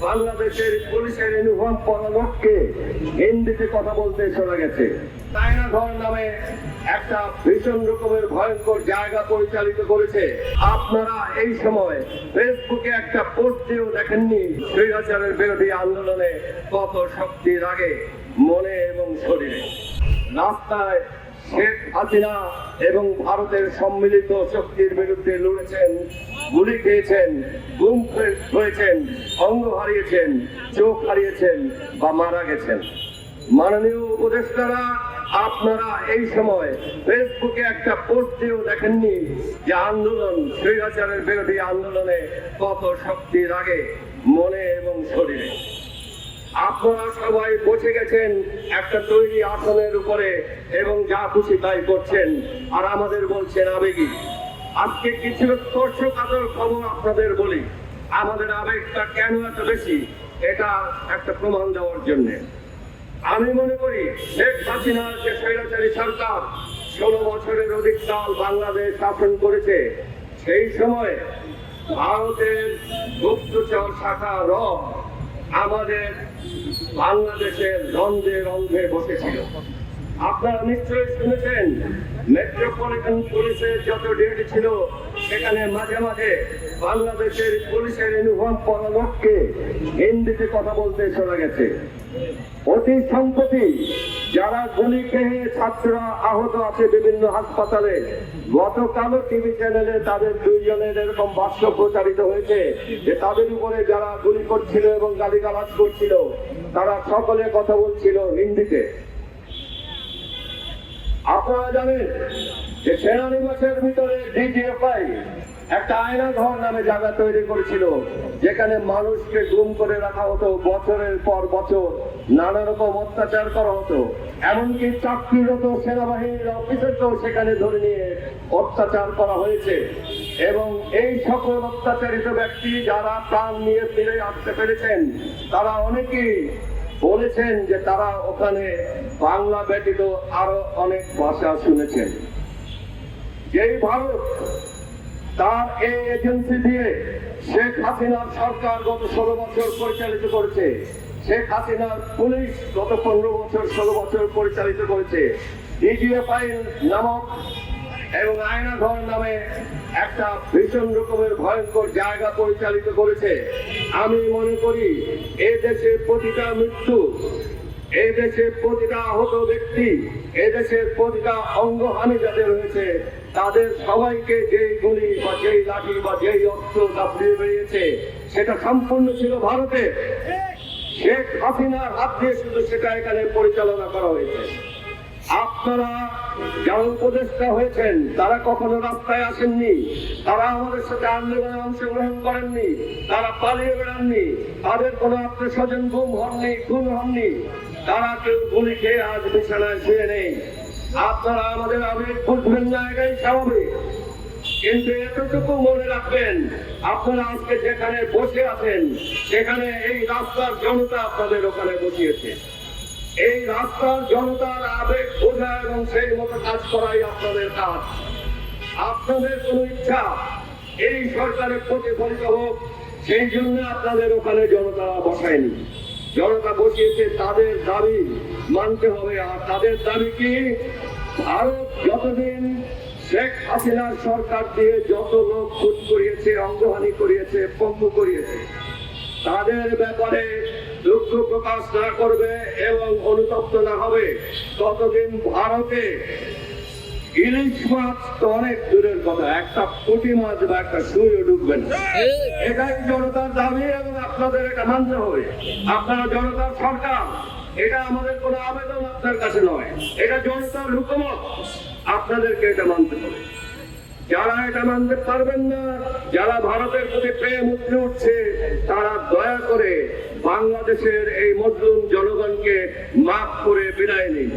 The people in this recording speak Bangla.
বাংলাদেশের পুলিশের ইউনিফর্ম পরা লোককে হিন্দিতে কথা বলতে শোনা গেছে। আয়নাঘর নামে একটা ভীষণ রকমের ভয়ঙ্কর জায়গা পরিচালিত করেছে। আপনারা এই সময় ফেসবুকে একটা পোস্ট দিয়েও দেখেননি স্বৈরাচারের বিরোধী আন্দোলনে কত শক্তি লাগে মনে এবং শরীরে। রাস্তায় শেখ হাসিনা এবং ভারতের সম্মিলিত শক্তির বিরুদ্ধে লড়েছেন, গুলি খেয়েছেন, গুম হয়েছেন, অঙ্গ হারিয়েছেন, চোখ হারিয়েছেন বা মারা গেছেন। মাননীয় উপদেষ্টারা, আপনারা এই সময় ফেসবুকে একটা পোস্ট দিয়েও দেখেননি যে আন্দোলন, স্বৈরাচারের বিরোধী আন্দোলনে কত শক্তি লাগে মনে এবং শরীরে। আপনারা সবাই বসে গেছেন একটা তৈরি আসনের উপরে এবং যা খুশি তাই করছেন, আর আমাদের বলছেন আবেগী। আজকে কিছু স্পর্শকাতর খবর আপনাদের বলি। আমাদের আবেগটা কেন এত বেশি, এটা একটা প্রমাণ দেওয়ার জন্য। আমি মনে করি শেখ হাসিনার যে স্বৈরাচারী সরকার 16 বছরের অধিক কাল বাংলাদেশ শাসন করেছে, সেই সময় ভারতের গুপ্তচর শাখা র আমাদের বাংলাদেশের রন্ধে রন্ধে বসেছিল। আপনারা নিশ্চয়ই শুনেছেন মেট্রোপলিটন পুলিশের যত ডিউটি ছিল সেখানে মাঝে মাঝে বাংলাদেশের পুলিশের ইউনিফর্ম পরা লোককে হিন্দিতে কথা বলতে শোনা গেছে। অতি সম্প্রতি যারা গুলি খেয়ে ছাত্ররা আহত আছে বিভিন্ন হাসপাতালে, গতকালও টিভি চ্যানেলে তাদের 2 জনের এরকম বাক্য প্রচারিত হয়েছে যে তাদের উপরে যারা গুলি করছিল এবং গালিগালাজ করছিল তারা সকলে কথা বলছিল হিন্দিতে। আপনারা জানেন যে সেনানিবাসের ভিতরে ডিজিএফআই একটা আয়নাঘর নামে জায়গা তৈরি করেছিল, যেখানে মানুষকে গুম করে রাখা হতো, বছরের পর বছর নানা রকম অত্যাচার করা হতো। এমনকি চাকরিরত সেনাবাহিনীর অফিসারকেও সেখানে ধরে নিয়ে অত্যাচার করা হয়েছে। এবং এই সকল অত্যাচারিত ব্যক্তি যারা প্রাণ নিয়ে ফিরে আসতে পেরেছেন, তারা অনেকেই বলেছেন যে তারা ওখানে বাংলা ব্যতীত আরো অনেক ভাষা শুনেছেন। যেই ভারত তার এই এজেন্সি দিয়ে শেখ হাসিনার সরকার গত 16 বছর পরিচালিত করেছে, শেখ হাসিনার পুলিশ গত 15 বছর 16 বছর পরিচালিত করেছে, ডিজিএফআই নামক এবং আয়নাঘর নামে একটা ভীষণ রকমের ভয়ঙ্কর জায়গা পরিচালিত করেছে। আমি মনে করি এই দেশের প্রতিটা মৃত্যু, এই দেশের প্রতিটা আহত ব্যক্তি, এই দেশের প্রতিটা অঙ্গহানি যাদের হয়েছে, তাদের সবাইকে যেই গুলি বা যেই লাঠি বা যেই অস্ত্র দাপিয়ে বেরিয়েছে সেটা সম্পূর্ণ ছিল ভারতে। শেখ হাসিনার হাত দিয়ে শুধু সেটা এখানে পরিচালনা করা হয়েছে। আপনারা যারা উপদেষ্টা হয়েছেন তারা কখনো রাস্তায় আসেননি, তারা আমাদের সাথে আন্দোলনে অংশগ্রহণ করেননি, তারা পালিয়ে বেড়াননি, তাদের কোনো আত্মীয় স্বজন গুম হননি, খুন হননি, তারা কেউ গুলি খেয়ে আজ বিছানায় শুয়ে নেই। আপনারা আমাদের আবেগ বুঝবেন না, এটাই স্বাভাবিক। কিন্তু এতটুকু মনে রাখবেন, আপনারা আজকে যেখানে বসে আছেন সেখানে এই রাস্তার জনতা আপনাদের ওখানে বসিয়েছে। এই রাস্তার জনতার আবেগ বোঝা এবং সেই মতো কাজ করাই আপনাদের কাজ। আপনাদের কোন ইচ্ছা এই সরকারের প্রতিফলিত হোক, সেই জন্য আপনাদের ওখানে জনতা বসায়নি। জনতা বসিয়েছে তাদের দাবি মানতে হবে। আর তাদের দাবি কি? ভারত যতদিন শেখ হাসিনার সরকার দিয়ে যত লোক খুন করিয়েছে, অঙ্গহানি করিয়েছে, পঙ্গু করিয়েছে, তাদের ব্যাপারে দুঃখ প্রকাশ না করবে এবং অনুতপ্ত না হবে, ততদিন ভারতে ইলিশ মাছ তো অনেক দূরের কথা, একটা পুঁটি মাছ বা একটা সুইও ঢুকবে না। এটাই জনতার দাবি এবং আপনাদের এটা মানতে হবে। আপনারা জনতার সরকার, এটা আমাদের কোনো আবেদন আপনার কাছে নয়, এটা জনতার হুকুমত, আপনাদেরকে এটা মানতে হবে। যারা এটা মানতে পারবেন না, যারা ভারতের প্রতি প্রেম উঠে উঠছে, তারা দয়া করে বাংলাদেশের এই মজলুম জনগণকে মাফ করে বিদায় নিন।